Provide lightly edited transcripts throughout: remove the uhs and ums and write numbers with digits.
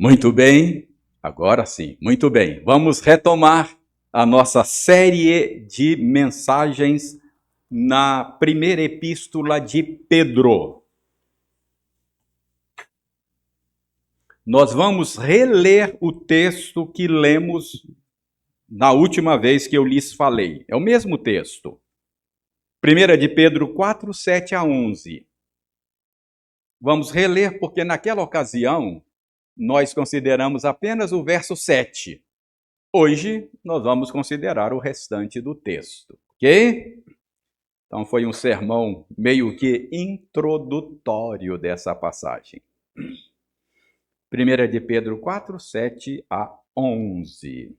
Muito bem, agora sim, muito bem. Vamos retomar a nossa série de mensagens na primeira epístola de Pedro. Nós vamos reler o texto que lemos na última vez que eu lhes falei. É o mesmo texto. 1 de Pedro 4, 7 a 11. Vamos reler porque naquela ocasião nós consideramos apenas o verso 7. Hoje nós vamos considerar o restante do texto, ok? Então foi um sermão meio que introdutório dessa passagem. 1 de Pedro 4, 7 a 11.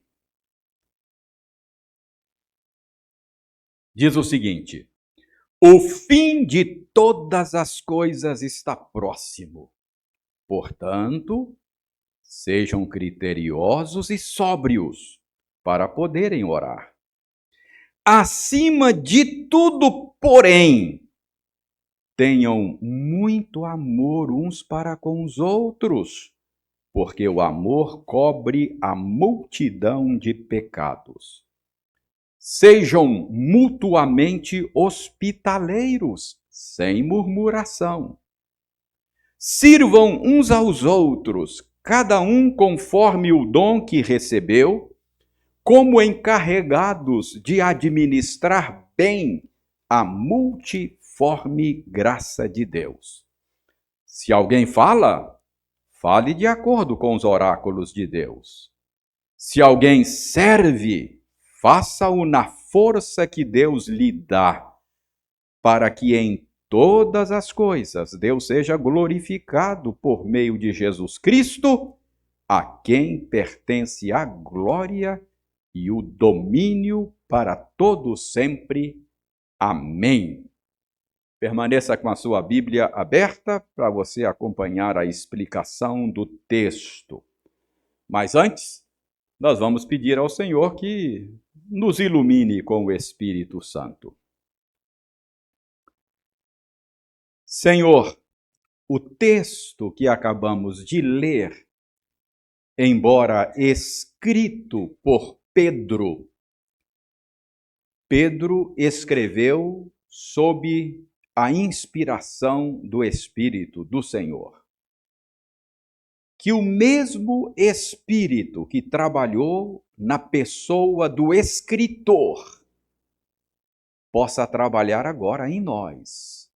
Diz o seguinte: o fim de todas as coisas está próximo. Portanto, sejam criteriosos e sóbrios para poderem orar. Acima de tudo, porém, tenham muito amor uns para com os outros, porque o amor cobre a multidão de pecados. Sejam mutuamente hospitaleiros, sem murmuração. Sirvam uns aos outros, cada um conforme o dom que recebeu, como encarregados de administrar bem a multiforme graça de Deus. Se alguém fala, fale de acordo com os oráculos de Deus. Se alguém serve, faça-o na força que Deus lhe dá, para que em todas as coisas Deus seja glorificado por meio de Jesus Cristo, a quem pertence a glória e o domínio para todo sempre. Amém. Permaneça com a sua Bíblia aberta para você acompanhar a explicação do texto. Mas antes, nós vamos pedir ao Senhor que nos ilumine com o Espírito Santo. Senhor, o texto que acabamos de ler, embora escrito por Pedro escreveu sob a inspiração do Espírito do Senhor. Que o mesmo Espírito que trabalhou na pessoa do escritor possa trabalhar agora em nós,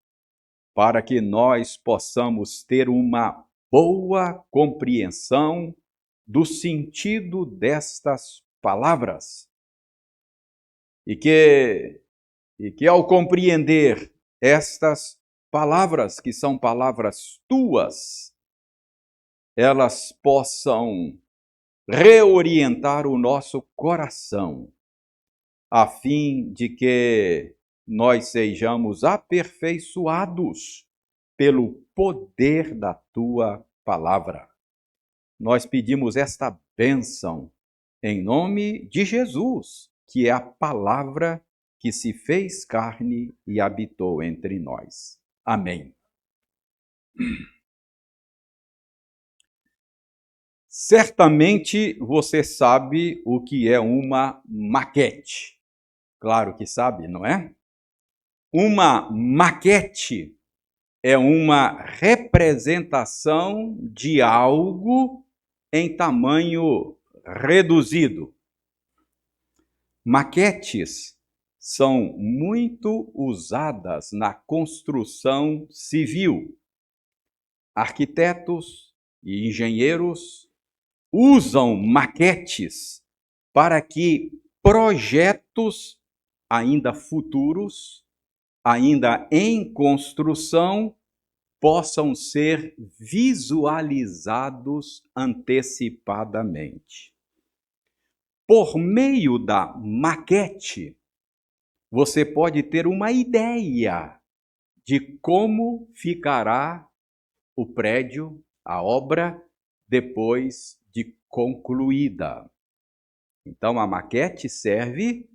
para que nós possamos ter uma boa compreensão do sentido destas palavras. E que ao compreender estas palavras, que são palavras tuas, elas possam reorientar o nosso coração, a fim de que nós sejamos aperfeiçoados pelo poder da tua palavra. Nós pedimos esta bênção em nome de Jesus, que é a palavra que se fez carne e habitou entre nós. Amém. Certamente você sabe o que é uma maquete. Claro que sabe, não é? Uma maquete é uma representação de algo em tamanho reduzido. Maquetes são muito usadas na construção civil. Arquitetos e engenheiros usam maquetes para que projetos ainda futuros, ainda em construção, possam ser visualizados antecipadamente. Por meio da maquete, você pode ter uma ideia de como ficará o prédio, a obra, depois de concluída. Então, a maquete serve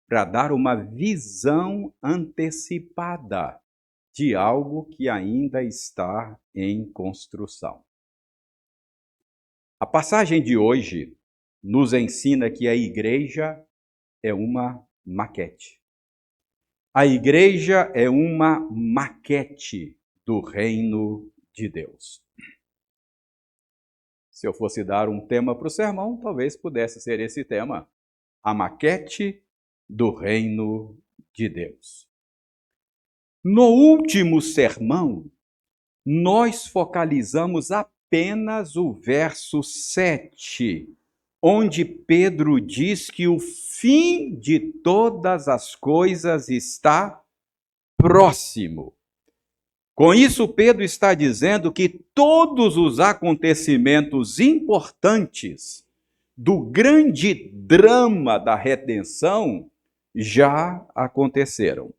para dar uma visão antecipada de algo que ainda está em construção. A passagem de hoje nos ensina que a igreja é uma maquete. A igreja é uma maquete do reino de Deus. Se eu fosse dar um tema para o sermão, talvez pudesse ser esse tema: a maquete do reino de Deus. No último sermão, nós focalizamos apenas o verso 7, onde Pedro diz que o fim de todas as coisas está próximo. Com isso, Pedro está dizendo que todos os acontecimentos importantes do grande drama da redenção já aconteceram.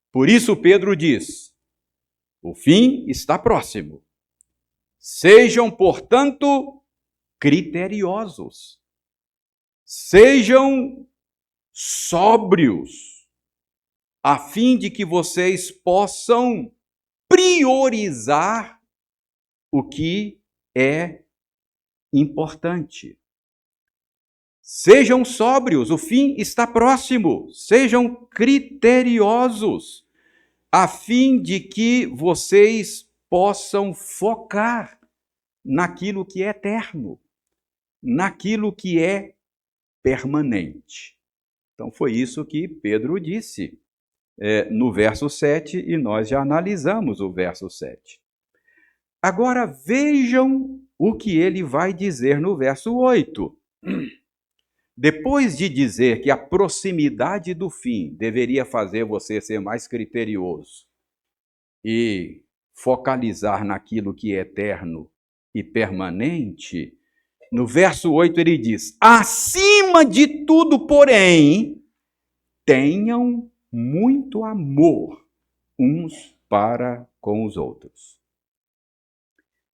Por isso, Pedro diz: o fim está próximo. Sejam, portanto, criteriosos. Sejam sóbrios, a fim de que vocês possam priorizar o que é importante. Sejam sóbrios, o fim está próximo. Sejam criteriosos, a fim de que vocês possam focar naquilo que é eterno, naquilo que é permanente. Então foi isso que Pedro disse no verso 7, e nós já analisamos o verso 7. Agora vejam o que ele vai dizer no verso 8. Depois de dizer que a proximidade do fim deveria fazer você ser mais criterioso e focalizar naquilo que é eterno e permanente, no verso 8 ele diz: acima de tudo, porém, tenham muito amor uns para com os outros.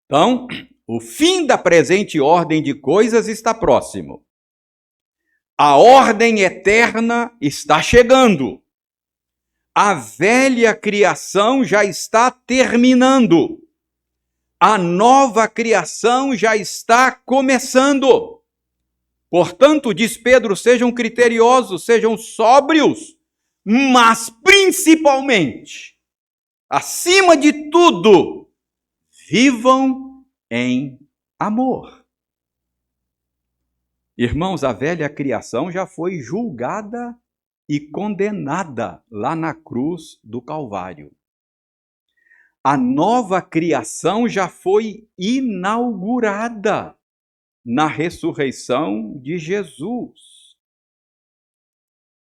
Então, o fim da presente ordem de coisas está próximo. A ordem eterna está chegando. A velha criação já está terminando. A nova criação já está começando. Portanto, diz Pedro, sejam criteriosos, sejam sóbrios, mas principalmente, acima de tudo, vivam em amor. Irmãos, a velha criação já foi julgada e condenada lá na cruz do Calvário. A nova criação já foi inaugurada na ressurreição de Jesus.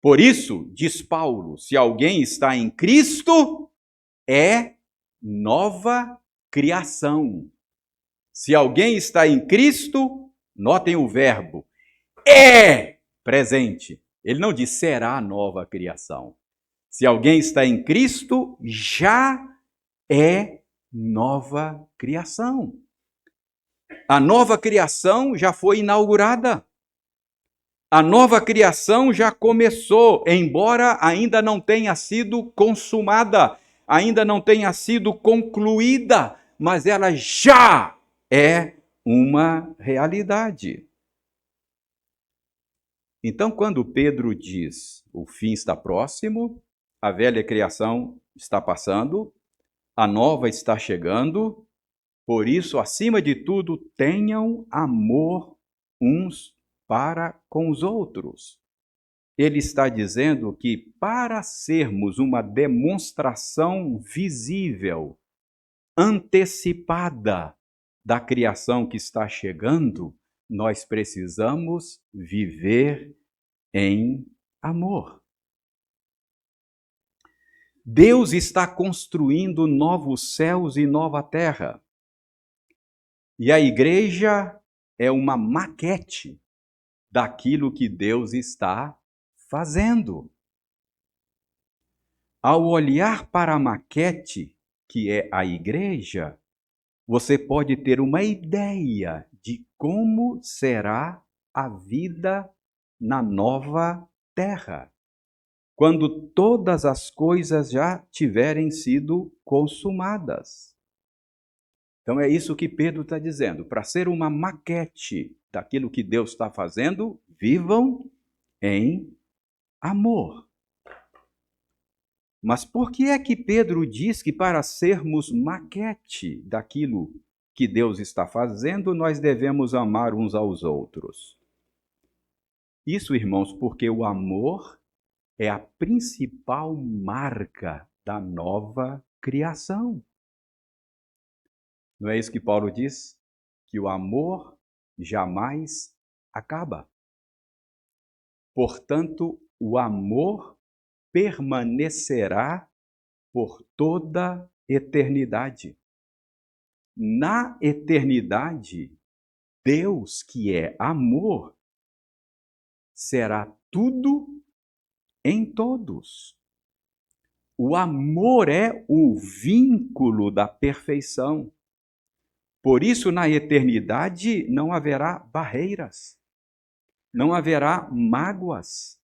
Por isso, diz Paulo, se alguém está em Cristo, é nova criação. Se alguém está em Cristo, notem o verbo, é presente. Ele não diz será nova criação. Se alguém está em Cristo, já é nova criação. A nova criação já foi inaugurada. A nova criação já começou, embora ainda não tenha sido consumada, ainda não tenha sido concluída, mas ela já é uma realidade. Então, quando Pedro diz o fim está próximo, a velha criação está passando, a nova está chegando, por isso, acima de tudo, tenham amor uns para com os outros. Ele está dizendo que para sermos uma demonstração visível, antecipada da criação que está chegando, nós precisamos viver em amor. Deus está construindo novos céus e nova terra. E a igreja é uma maquete daquilo que Deus está fazendo. Ao olhar para a maquete, que é a igreja, você pode ter uma ideia de como será a vida na nova terra, quando todas as coisas já tiverem sido consumadas. Então é isso que Pedro está dizendo. Para ser uma maquete daquilo que Deus está fazendo, vivam em amor. Mas por que é que Pedro diz que para sermos maquete daquilo que Deus está fazendo, nós devemos amar uns aos outros? Isso, irmãos, porque o amor é a principal marca da nova criação. Não é isso que Paulo diz? Que o amor jamais acaba. Portanto, o amor permanecerá por toda eternidade. Na eternidade, Deus, que é amor, será tudo em todos. O amor é o vínculo da perfeição. Por isso, na eternidade, não haverá barreiras, não haverá mágoas.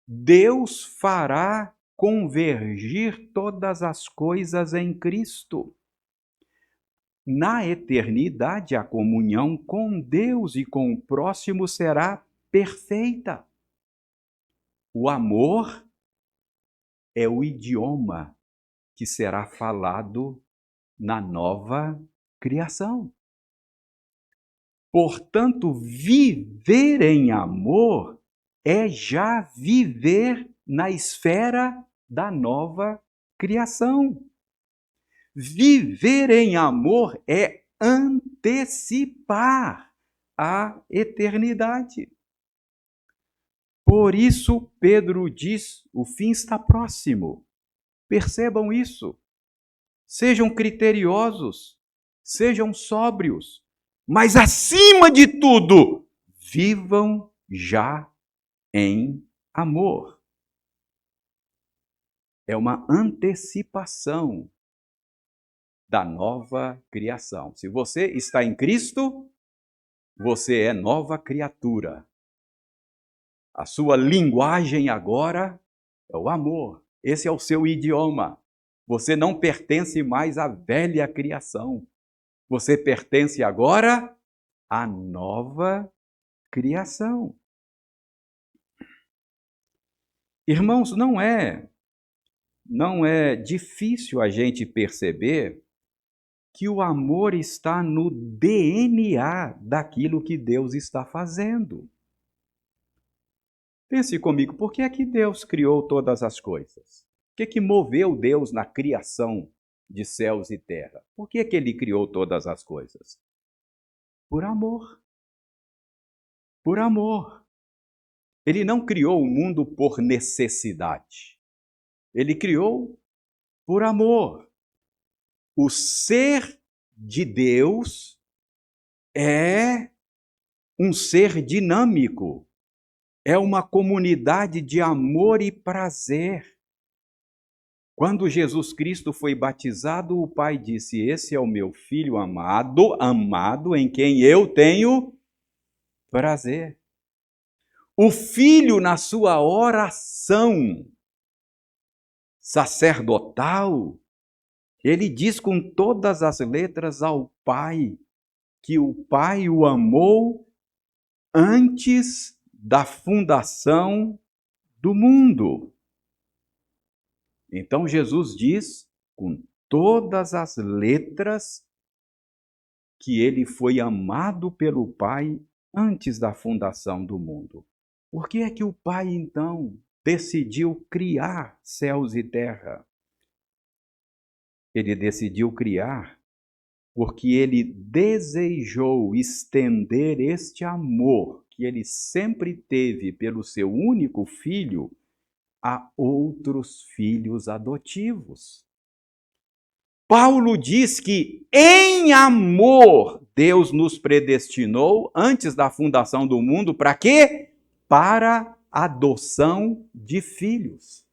Deus fará convergir todas as coisas em Cristo. Na eternidade, a comunhão com Deus e com o próximo será perfeita. O amor é o idioma que será falado na nova criação. Portanto, viver em amor é já viver na esfera da nova criação. Viver em amor é antecipar a eternidade. Por isso, Pedro diz: o fim está próximo. Percebam isso. Sejam criteriosos, sejam sóbrios, mas acima de tudo, vivam já em amor. É uma antecipação da nova criação. Se você está em Cristo, você é nova criatura. A sua linguagem agora é o amor. Esse é o seu idioma. Você não pertence mais à velha criação. Você pertence agora à nova criação. Irmãos, não é difícil a gente perceber que o amor está no DNA daquilo que Deus está fazendo. Pense comigo, por que é que Deus criou todas as coisas? O que é que moveu Deus na criação de céus e terra? Por que é que Ele criou todas as coisas? Por amor. Por amor. Ele não criou o mundo por necessidade. Ele criou por amor. O ser de Deus é um ser dinâmico. É uma comunidade de amor e prazer. Quando Jesus Cristo foi batizado, o Pai disse: esse é o meu Filho amado, em quem eu tenho prazer. O Filho, na sua oração sacerdotal, ele diz com todas as letras ao Pai que o Pai o amou antes da fundação do mundo. Então Jesus diz com todas as letras que ele foi amado pelo Pai antes da fundação do mundo. Por que é que o Pai, então, decidiu criar céus e terra? Ele decidiu criar porque ele desejou estender este amor que ele sempre teve pelo seu único filho a outros filhos adotivos. Paulo diz que em amor Deus nos predestinou antes da fundação do mundo para quê? Para a adoção de filhos.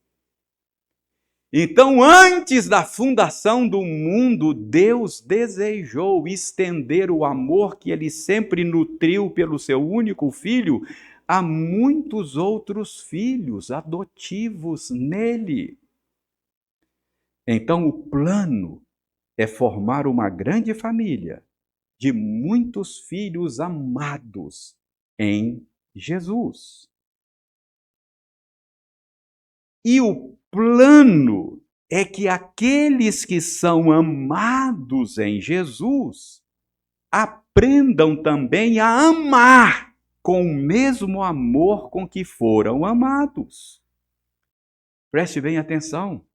Então, antes da fundação do mundo, Deus desejou estender o amor que ele sempre nutriu pelo seu único filho a muitos outros filhos adotivos nele. Então, o plano é formar uma grande família de muitos filhos amados em Jesus. E o plano é que aqueles que são amados em Jesus aprendam também a amar com o mesmo amor com que foram amados. Preste bem atenção.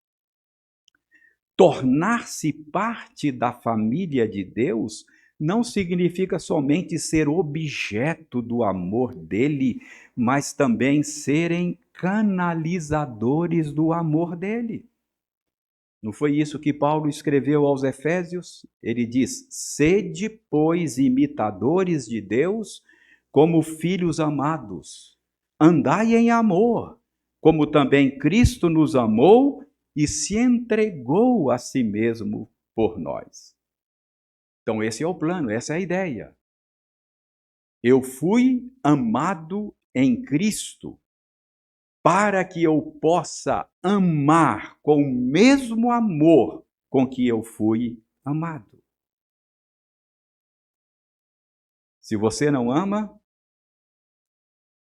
Tornar-se parte da família de Deus não significa somente ser objeto do amor dele, mas também serem canalizadores do amor dele. Não foi isso que Paulo escreveu aos Efésios? Ele diz: sede, pois, imitadores de Deus, como filhos amados. Andai em amor, como também Cristo nos amou e se entregou a si mesmo por nós. Então esse é o plano, essa é a ideia. Eu fui amado em Cristo para que eu possa amar com o mesmo amor com que eu fui amado. Se você não ama,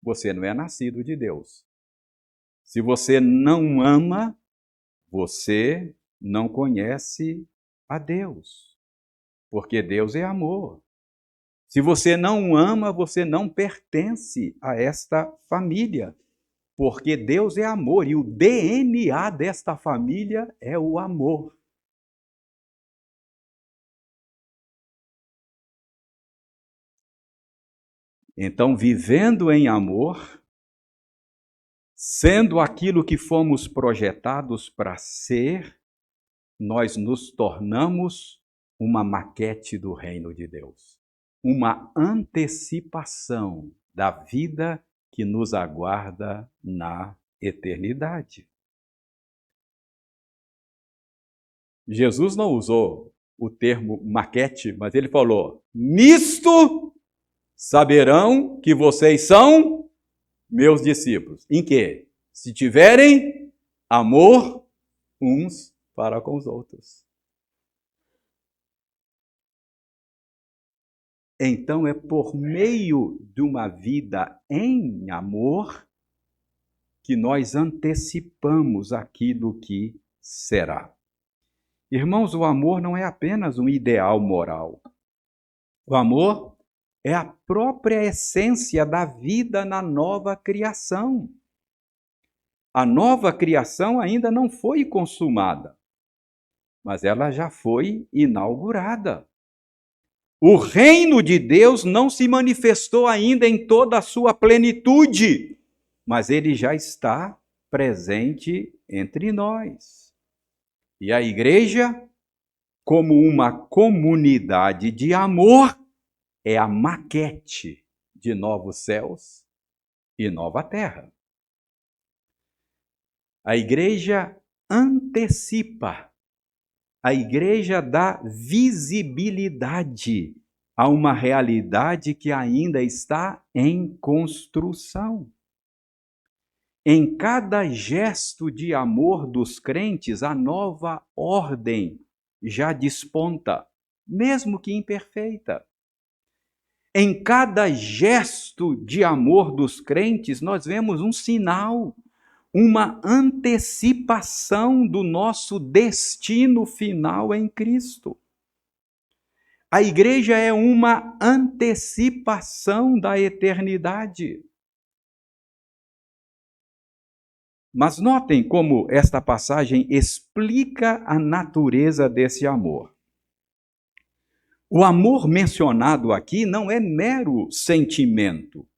você não é nascido de Deus. Se você não ama, você não conhece a Deus, porque Deus é amor. Se você não ama, você não pertence a esta família, porque Deus é amor e o DNA desta família é o amor. Então, vivendo em amor, sendo aquilo que fomos projetados para ser, nós nos tornamos uma maquete do reino de Deus, uma antecipação da vida que nos aguarda na eternidade. Jesus não usou o termo maquete, mas ele falou: nisto saberão que vocês são meus discípulos. Em quê? Se tiverem amor uns para com os outros. Então é por meio de uma vida em amor que nós antecipamos aquilo que será. Irmãos, o amor não é apenas um ideal moral. O amor é a própria essência da vida na nova criação. A nova criação ainda não foi consumada, mas ela já foi inaugurada. O reino de Deus não se manifestou ainda em toda a sua plenitude, mas ele já está presente entre nós. E a igreja, como uma comunidade de amor, é a maquete de novos céus e nova terra. A igreja antecipa, a igreja dá visibilidade a uma realidade que ainda está em construção. Em cada gesto de amor dos crentes, a nova ordem já desponta, mesmo que imperfeita. Em cada gesto de amor dos crentes, nós vemos um sinal, uma antecipação do nosso destino final em Cristo. A igreja é uma antecipação da eternidade. Mas notem como esta passagem explica a natureza desse amor. O amor mencionado aqui não é mero sentimento,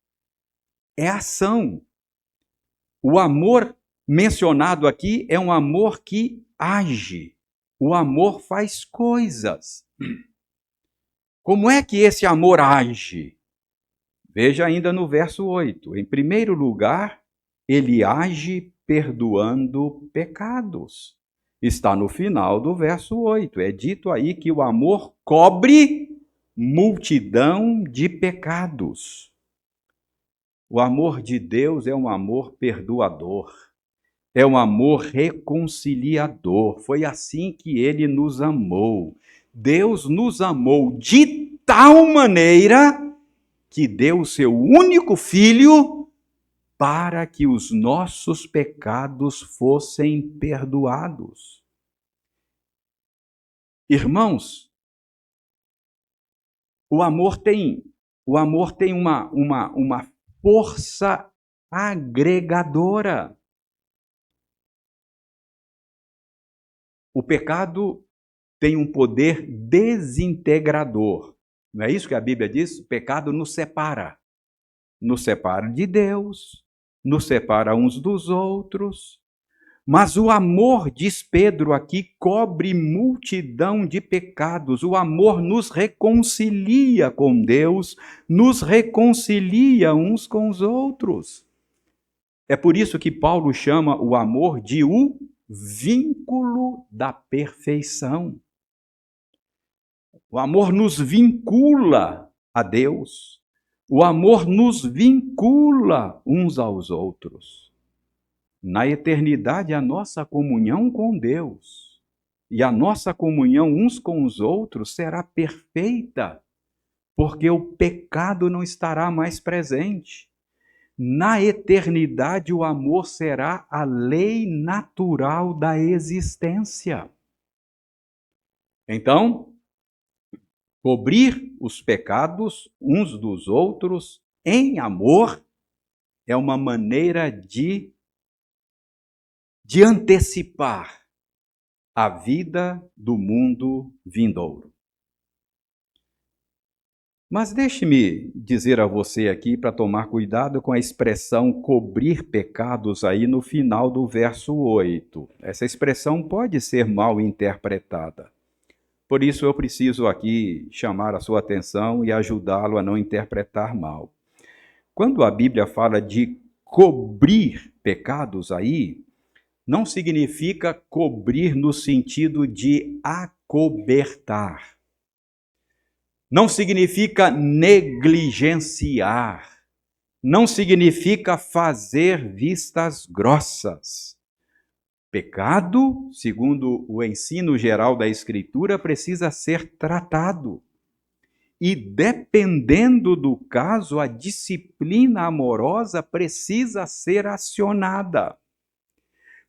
é ação. O amor mencionado aqui é um amor que age. O amor faz coisas. Como é que esse amor age? Veja ainda no verso 8. Em primeiro lugar, ele age perdoando pecados. Está no final do verso 8. É dito aí que o amor cobre multidão de pecados. O amor de Deus é um amor perdoador. É um amor reconciliador. Foi assim que ele nos amou. Deus nos amou de tal maneira que deu o seu único filho para que os nossos pecados fossem perdoados. Irmãos, o amor tem uma força agregadora. O pecado tem um poder desintegrador. Não é isso que a Bíblia diz? O pecado nos separa. Nos separa de Deus, nos separa uns dos outros. Mas o amor, diz Pedro aqui, cobre multidão de pecados. O amor nos reconcilia com Deus, nos reconcilia uns com os outros. É por isso que Paulo chama o amor de o vínculo da perfeição. O amor nos vincula a Deus. O amor nos vincula uns aos outros. Na eternidade, a nossa comunhão com Deus e a nossa comunhão uns com os outros será perfeita, porque o pecado não estará mais presente. Na eternidade, o amor será a lei natural da existência. Então, cobrir os pecados uns dos outros em amor é uma maneira de antecipar a vida do mundo vindouro. Mas deixe-me dizer a você aqui para tomar cuidado com a expressão cobrir pecados aí no final do verso 8. Essa expressão pode ser mal interpretada. Por isso eu preciso aqui chamar a sua atenção e ajudá-lo a não interpretar mal. Quando a Bíblia fala de cobrir pecados aí, não significa cobrir no sentido de acobertar. Não significa negligenciar. Não significa fazer vistas grossas. Pecado, segundo o ensino geral da Escritura, precisa ser tratado. E dependendo do caso, a disciplina amorosa precisa ser acionada.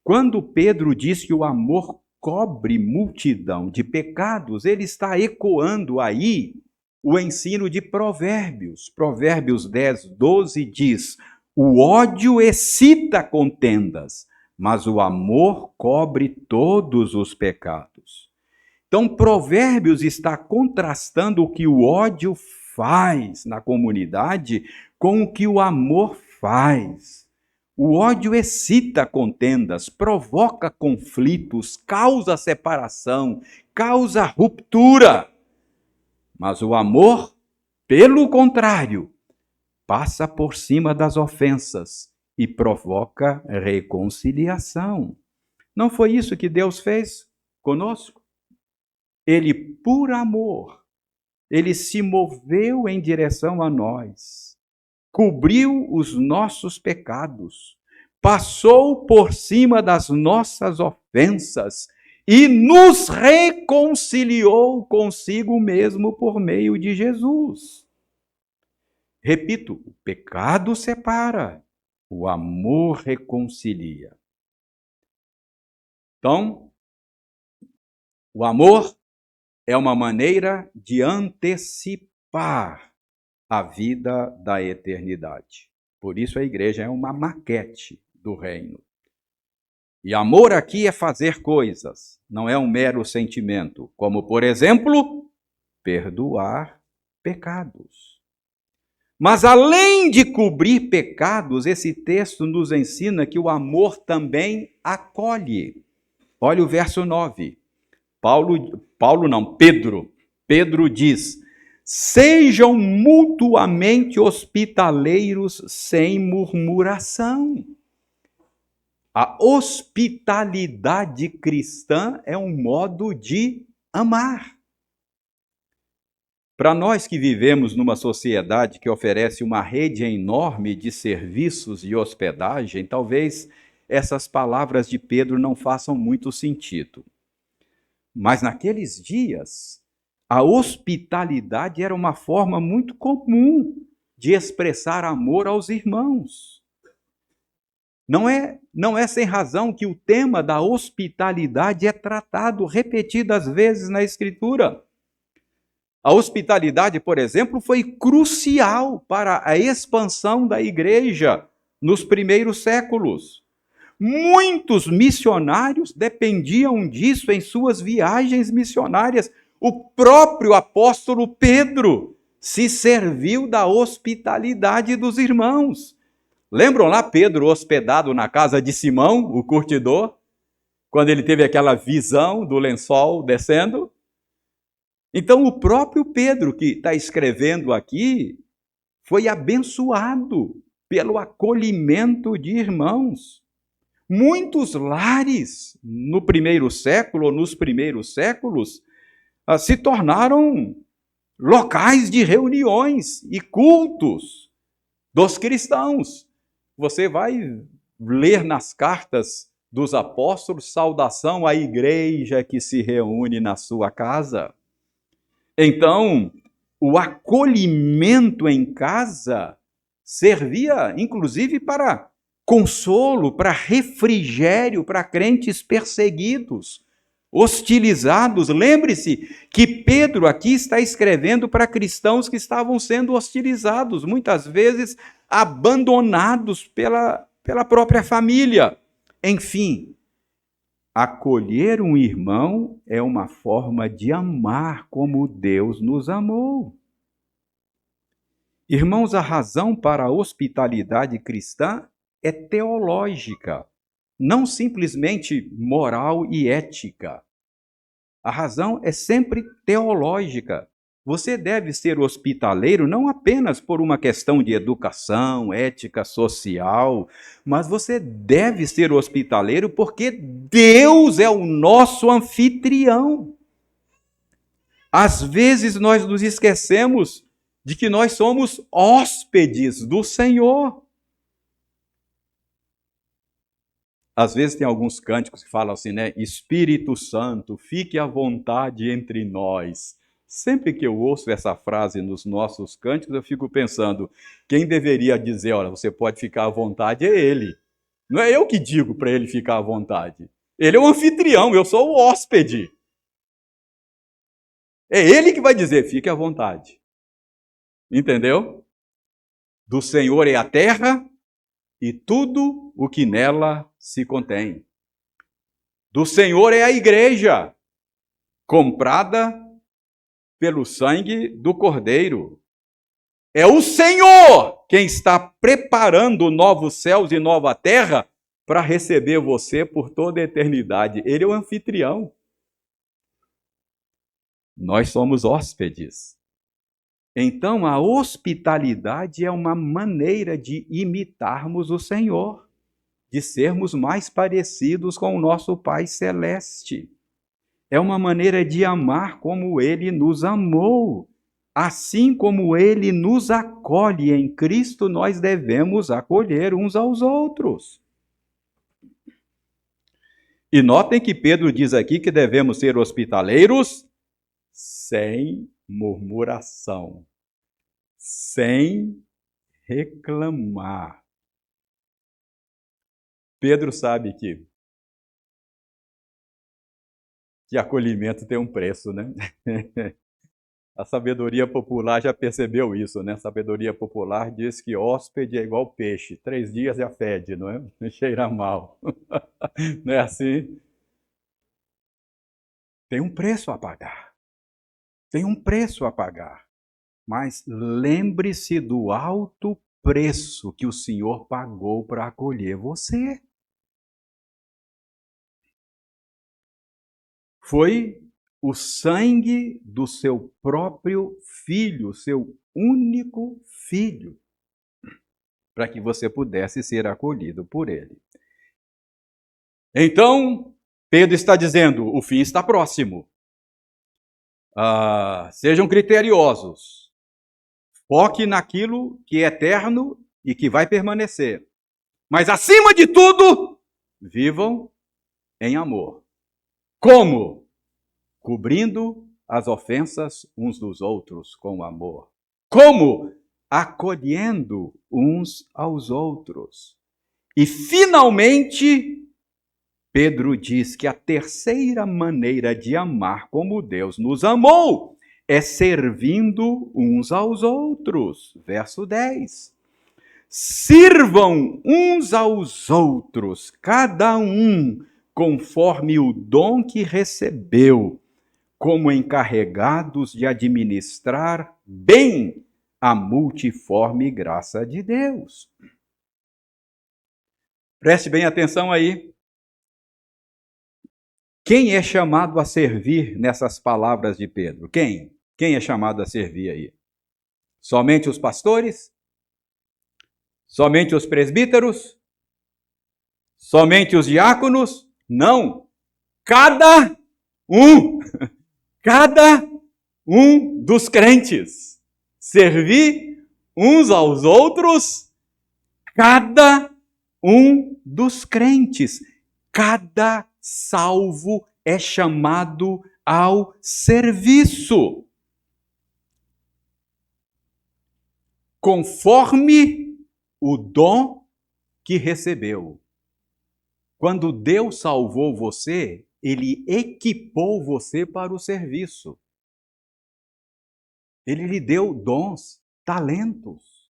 Quando Pedro diz que o amor cobre multidão de pecados, ele está ecoando aí o ensino de Provérbios. Provérbios 10, 12 diz: o ódio excita contendas, mas o amor cobre todos os pecados. Então, Provérbios está contrastando o que o ódio faz na comunidade com o que o amor faz. O ódio excita contendas, provoca conflitos, causa separação, causa ruptura. Mas o amor, pelo contrário, passa por cima das ofensas e provoca reconciliação. Não foi isso que Deus fez conosco? Ele, por amor, ele se moveu em direção a nós, cobriu os nossos pecados, passou por cima das nossas ofensas e nos reconciliou consigo mesmo por meio de Jesus. Repito, o pecado separa, o amor reconcilia. Então, o amor é uma maneira de antecipar a vida da eternidade. Por isso a igreja é uma maquete do reino. E amor aqui é fazer coisas, não é um mero sentimento, como, por exemplo, perdoar pecados. Mas além de cobrir pecados, esse texto nos ensina que o amor também acolhe. Olha o verso 9. Pedro diz: sejam mutuamente hospitaleiros sem murmuração. A hospitalidade cristã é um modo de amar. Para nós que vivemos numa sociedade que oferece uma rede enorme de serviços e hospedagem, talvez essas palavras de Pedro não façam muito sentido. Mas naqueles dias, A hospitalidade era uma forma muito comum de expressar amor aos irmãos. Não é sem razão que o tema da hospitalidade é tratado repetidas vezes na Escritura. A hospitalidade, por exemplo, foi crucial para a expansão da igreja nos primeiros séculos. Muitos missionários dependiam disso em suas viagens missionárias. O próprio apóstolo Pedro se serviu da hospitalidade dos irmãos. Lembram lá Pedro hospedado na casa de Simão, o curtidor, quando ele teve aquela visão do lençol descendo? Então, o próprio Pedro, que está escrevendo aqui, foi abençoado pelo acolhimento de irmãos. Muitos lares no primeiro século, ou nos primeiros séculos, se tornaram locais de reuniões e cultos dos cristãos. Você vai ler nas cartas dos apóstolos, saudação à igreja que se reúne na sua casa. Então, o acolhimento em casa servia, inclusive, para consolo, para refrigério para crentes perseguidos, hostilizados. Lembre-se que Pedro aqui está escrevendo para cristãos que estavam sendo hostilizados, muitas vezes abandonados pela própria família. Enfim, acolher um irmão é uma forma de amar como Deus nos amou. Irmãos, a razão para a hospitalidade cristã é teológica, não simplesmente moral e ética. A razão é sempre teológica. Você deve ser hospitaleiro não apenas por uma questão de educação, ética social, mas você deve ser hospitaleiro porque Deus é o nosso anfitrião. Às vezes nós nos esquecemos de que nós somos hóspedes do Senhor. Às vezes tem alguns cânticos que falam assim, né? Espírito Santo, fique à vontade entre nós. Sempre que eu ouço essa frase nos nossos cânticos, eu fico pensando, quem deveria dizer, olha, você pode ficar à vontade é ele. Não é eu que digo para ele ficar à vontade. Ele é o anfitrião, eu sou o hóspede. É ele que vai dizer, fique à vontade. Entendeu? Do Senhor é a terra e tudo o que nela se contém. Do Senhor é a igreja, comprada pelo sangue do Cordeiro. É o Senhor quem está preparando novos céus e nova terra para receber você por toda a eternidade. Ele é o anfitrião. Nós somos hóspedes. Então, a hospitalidade é uma maneira de imitarmos o Senhor, de sermos mais parecidos com o nosso Pai Celeste. É uma maneira de amar como Ele nos amou. Assim como Ele nos acolhe em Cristo, nós devemos acolher uns aos outros. E notem que Pedro diz aqui que devemos ser hospitaleiros sem murmuração, sem reclamar. Pedro sabe que acolhimento tem um preço, né? A sabedoria popular já percebeu isso, né? A sabedoria popular diz que hóspede é igual peixe. 3 dias já fede, não é? Cheira mal. Não é assim? Tem um preço a pagar. Tem um preço a pagar. Mas lembre-se do alto preço que o Senhor pagou para acolher você. Foi o sangue do seu próprio filho, seu único filho, para que você pudesse ser acolhido por ele. Então, Pedro está dizendo, o fim está próximo. Sejam criteriosos. Foque naquilo que é eterno e que vai permanecer. Mas, acima de tudo, vivam em amor. Como? Cobrindo as ofensas uns dos outros com amor. Como? Acolhendo uns aos outros. E, finalmente, Pedro diz que a terceira maneira de amar como Deus nos amou é servindo uns aos outros. Verso 10. Sirvam uns aos outros, cada um conforme o dom que recebeu, como encarregados de administrar bem a multiforme graça de Deus. Preste bem atenção aí. Quem é chamado a servir nessas palavras de Pedro? Quem? Quem é chamado a servir aí? Somente os pastores? Somente os presbíteros? Somente os diáconos? Não. Cada um dos crentes. Servir uns aos outros, cada um dos crentes. Cada salvo é chamado ao serviço. Conforme o dom que recebeu. Quando Deus salvou você, Ele equipou você para o serviço. Ele lhe deu dons, talentos,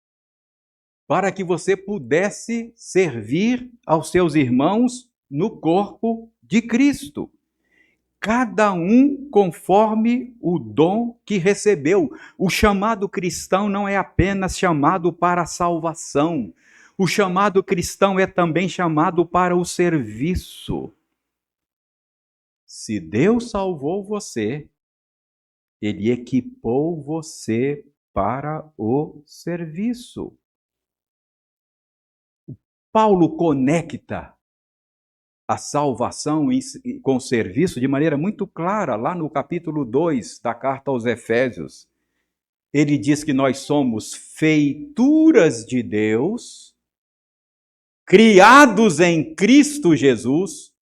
para que você pudesse servir aos seus irmãos no corpo de Cristo. Cada um conforme o dom que recebeu. O chamado cristão não é apenas chamado para a salvação. O chamado cristão é também chamado para o serviço. Se Deus salvou você, Ele equipou você para o serviço. Paulo conecta a salvação com o serviço de maneira muito clara, lá no capítulo 2 da carta aos Efésios. Ele diz que nós somos feituras de Deus, criados em Cristo Jesus.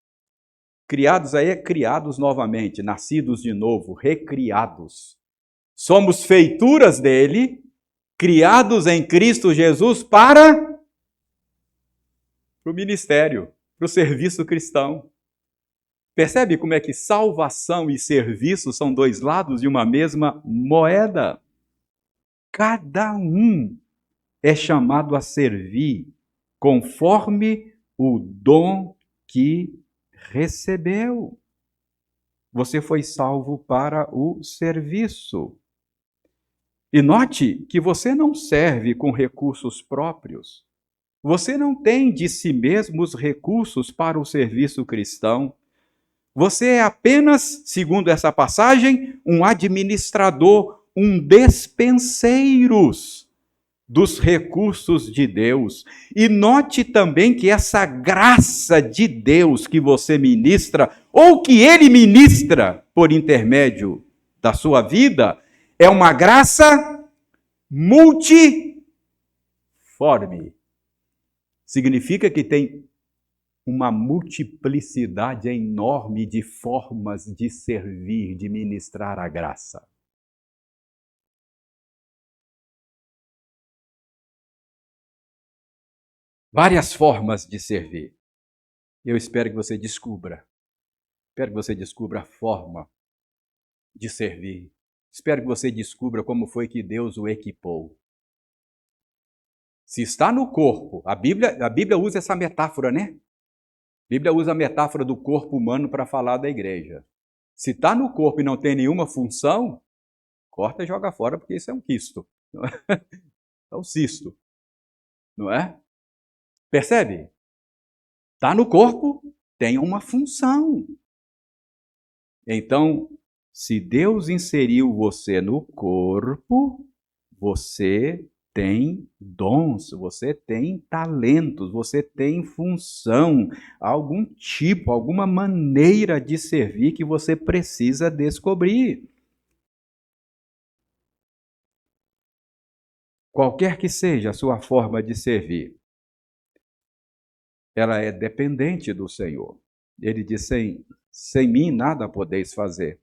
Criados aí é criados novamente, nascidos de novo, recriados. Somos feituras dele, criados em Cristo Jesus para o ministério, para o serviço cristão. Percebe como é que salvação e serviço são dois lados de uma mesma moeda? Cada um é chamado a servir conforme o dom que recebeu. Você foi salvo para o serviço. E note que você não serve com recursos próprios. Você não tem de si mesmo os recursos para o serviço cristão. Você é apenas, segundo essa passagem, um administrador, um despenseiros dos recursos de Deus. E note também que essa graça de Deus que você ministra, ou que Ele ministra por intermédio da sua vida, é uma graça multiforme. Significa que tem uma multiplicidade enorme de formas de servir, de ministrar a graça. Várias formas de servir. Eu espero que você descubra. Espero que você descubra a forma de servir. Espero que você descubra como foi que Deus o equipou. Se está no corpo, a Bíblia usa essa metáfora, né? A Bíblia usa a metáfora do corpo humano para falar da igreja. Se está no corpo e não tem nenhuma função, corta e joga fora, porque isso é um quisto. É um cisto. Não é? Percebe? Está no corpo, tem uma função. Então, se Deus inseriu você no corpo, você tem dons, você tem talentos, você tem função, algum tipo, alguma maneira de servir que você precisa descobrir. Qualquer que seja a sua forma de servir, ela é dependente do Senhor. Ele diz, sem mim nada podeis fazer.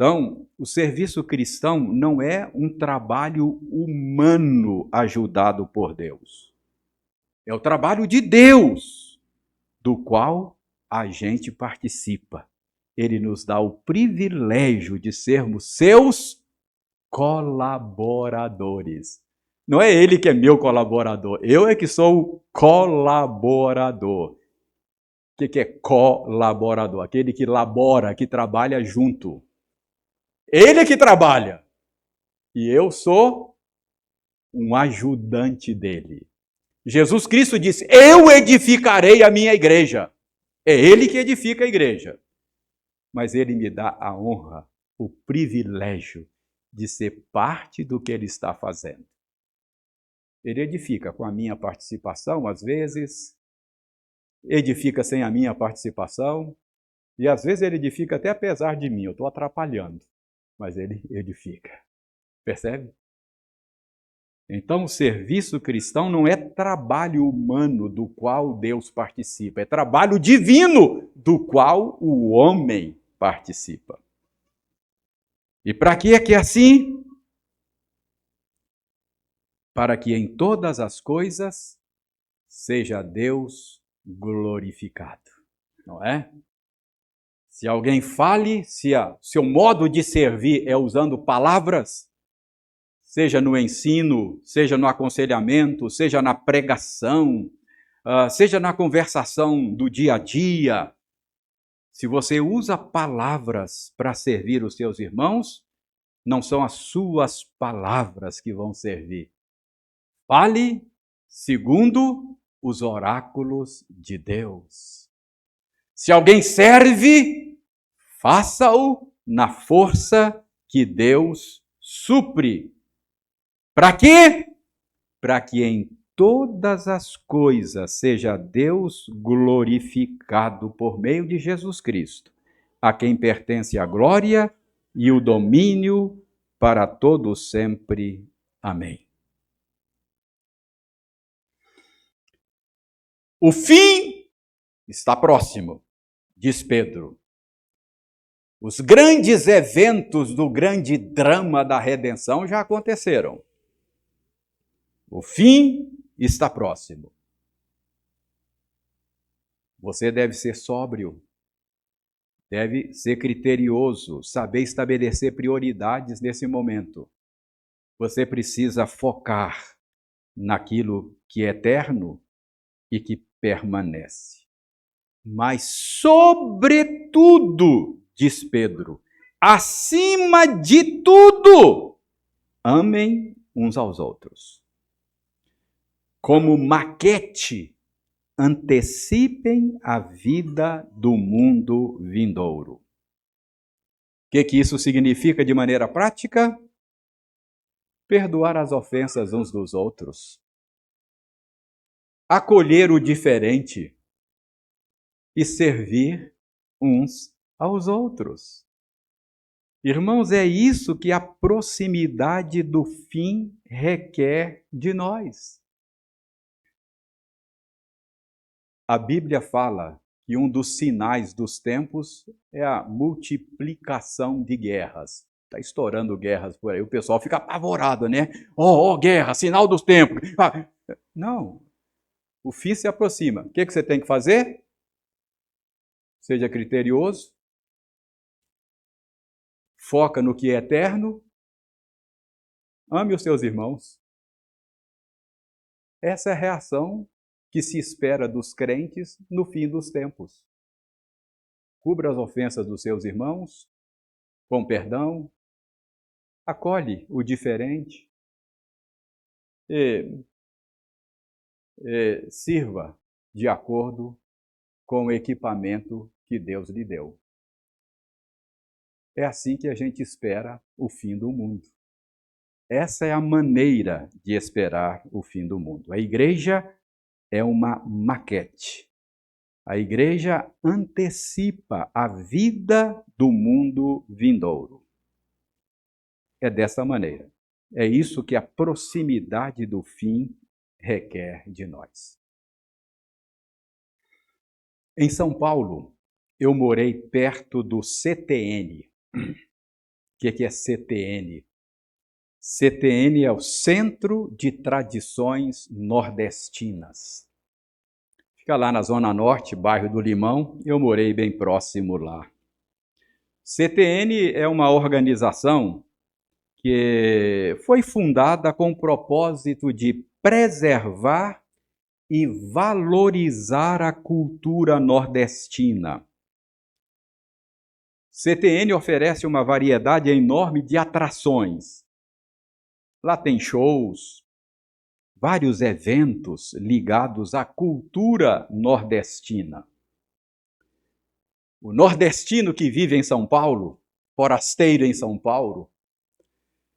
Então, o serviço cristão não é um trabalho humano ajudado por Deus. É o trabalho de Deus, do qual a gente participa. Ele nos dá o privilégio de sermos seus colaboradores. Não é ele que é meu colaborador, eu é que sou o colaborador. O que é colaborador? Aquele que labora, que trabalha junto. Ele é que trabalha. E eu sou um ajudante dele. Jesus Cristo disse: eu edificarei a minha igreja. É ele que edifica a igreja. Mas ele me dá a honra, o privilégio de ser parte do que ele está fazendo. Ele edifica com a minha participação, às vezes, edifica sem a minha participação, e às vezes ele edifica até apesar de mim, eu estou atrapalhando, mas ele edifica. Percebe? Então, o serviço cristão não é trabalho humano do qual Deus participa, é trabalho divino do qual o homem participa. E para que é assim? Para que em todas as coisas seja Deus glorificado, não é? Se alguém fale, se seu modo de servir é usando palavras, seja no ensino, seja no aconselhamento, seja na pregação, seja na conversação do dia a dia, se você usa palavras para servir os seus irmãos, não são as suas palavras que vão servir. Fale segundo os oráculos de Deus. Se alguém serve, faça-o na força que Deus supre. Para quê? Para que em todas as coisas seja Deus glorificado por meio de Jesus Cristo, a quem pertence a glória e o domínio para todo sempre. Amém. O fim está próximo, diz Pedro. Os grandes eventos do grande drama da redenção já aconteceram. O fim está próximo. Você deve ser sóbrio, deve ser criterioso, saber estabelecer prioridades nesse momento. Você precisa focar naquilo que é eterno e que permanece. Mas, sobretudo, diz Pedro, acima de tudo, amem uns aos outros. Como maquete, antecipem a vida do mundo vindouro. O que isso significa de maneira prática? Perdoar as ofensas uns dos outros. Acolher o diferente e servir uns aos outros. Irmãos, é isso que a proximidade do fim requer de nós. A Bíblia fala que um dos sinais dos tempos é a multiplicação de guerras. Está estourando guerras por aí, o pessoal fica apavorado, né? Guerra, sinal dos tempos. Não, o fim se aproxima. O que você tem que fazer? Seja criterioso, foca no que é eterno, ame os seus irmãos. Essa é a reação que se espera dos crentes no fim dos tempos. Cubra as ofensas dos seus irmãos com perdão, acolhe o diferente e sirva de acordo com o equipamento que Deus lhe deu. É assim que a gente espera o fim do mundo. Essa é a maneira de esperar o fim do mundo. A igreja é uma maquete. A igreja antecipa a vida do mundo vindouro. É dessa maneira. É isso que a proximidade do fim requer de nós. Em São Paulo, eu morei perto do CTN. que é CTN? CTN é o Centro de Tradições Nordestinas. Fica lá na Zona Norte, bairro do Limão. Eu morei bem próximo lá. CTN é uma organização que foi fundada com o propósito de preservar e valorizar a cultura nordestina. CTN oferece uma variedade enorme de atrações. Lá tem shows, vários eventos ligados à cultura nordestina. O nordestino que vive em São Paulo, forasteiro em São Paulo,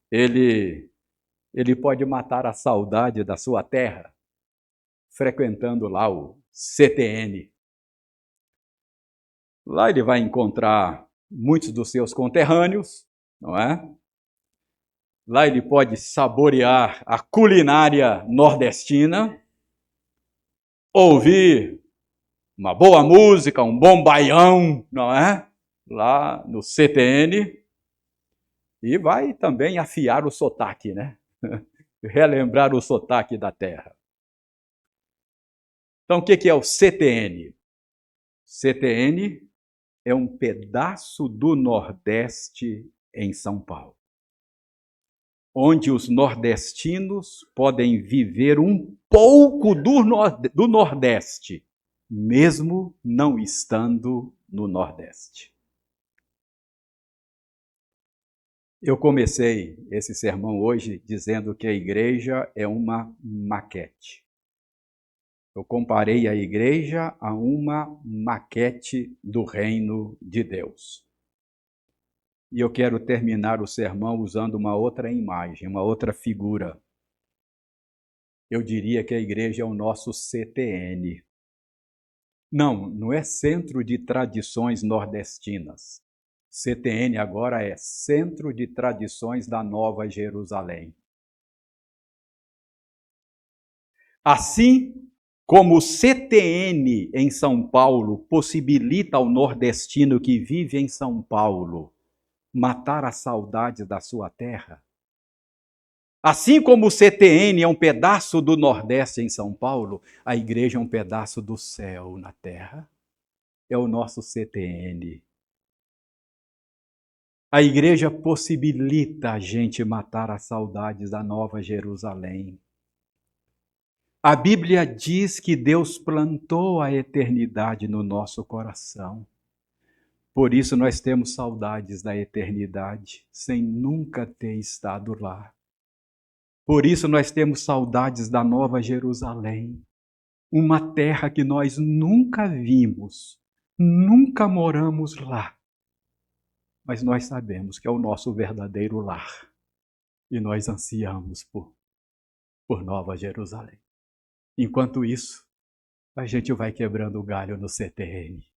ele pode matar a saudade da sua terra frequentando lá o CTN. Lá ele vai encontrar muitos dos seus conterrâneos, não é? Lá ele pode saborear a culinária nordestina, ouvir uma boa música, um bom baião, não é? Lá no CTN. E vai também afiar o sotaque, né? Relembrar o sotaque da terra. Então, o que é o CTN? CTN é um pedaço do Nordeste em São Paulo, onde os nordestinos podem viver um pouco do Nordeste, mesmo não estando no Nordeste. Eu comecei esse sermão hoje dizendo que a igreja é uma maquete. Eu comparei a igreja a uma maquete do reino de Deus. E eu quero terminar o sermão usando uma outra imagem, uma outra figura. Eu diria que a igreja é o nosso CTN. Não é Centro de Tradições Nordestinas. CTN agora é Centro de Tradições da Nova Jerusalém. Assim como o CTN em São Paulo possibilita ao nordestino que vive em São Paulo matar a saudade da sua terra, assim como o CTN é um pedaço do Nordeste em São Paulo, a igreja é um pedaço do céu na terra. É o nosso CTN. A igreja possibilita a gente matar as saudades da Nova Jerusalém. A Bíblia diz que Deus plantou a eternidade no nosso coração. Por isso nós temos saudades da eternidade, sem nunca ter estado lá. Por isso nós temos saudades da Nova Jerusalém, uma terra que nós nunca vimos, nunca moramos lá. Mas nós sabemos que é o nosso verdadeiro lar. E nós ansiamos por Nova Jerusalém. Enquanto isso, a gente vai quebrando o galho no CTN,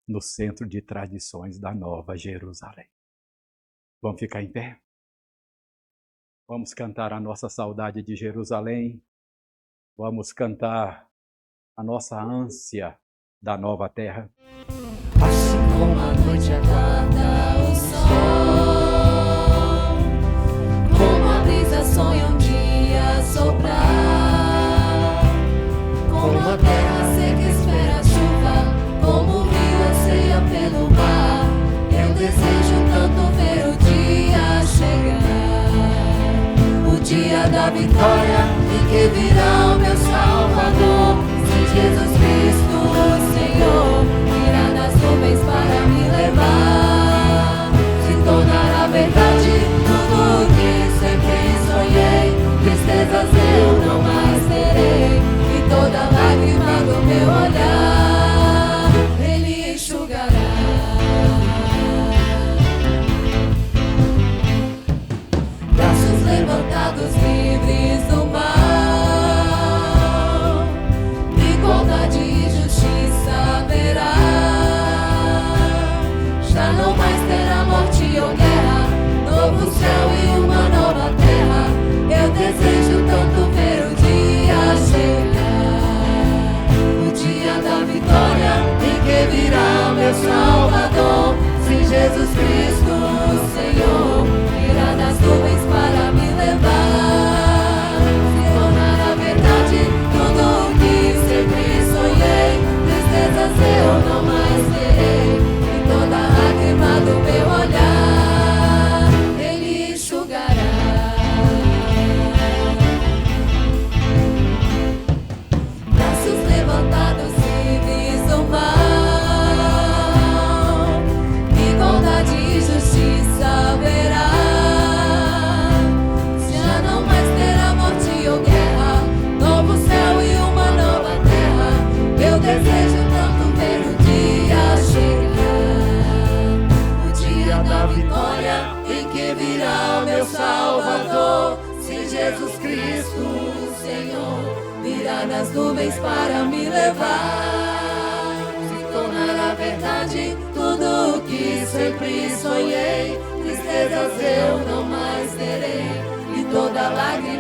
no Centro de Tradições da Nova Jerusalém. Vamos ficar em pé? Vamos cantar a nossa saudade de Jerusalém. Vamos cantar a nossa ânsia da nova terra. Assim como a noite aguarda o sol, como a brisa sonha um dia soprar, como a terra seca espera a chuva, como o rio anseia pelo mar, eu desejo tanto ver o dia chegar, o dia da vitória em que virá o meu Salvador, se Jesus Cristo, o Senhor, virá nas nuvens para me levar, se tornará verdade tudo o que sempre sonhei, tristezas eu não mais terei, e toda lágrima do meu olhar Ele enxugará. Braços levantados livres do mal, igualdade e justiça haverá. Já não virá o meu Salvador. Se Jesus Cristo, o Senhor, virá nas nuvens para me levar. Se tornará verdade tudo o que sempre sonhei. Tristezas eu não mais terei, e toda lágrima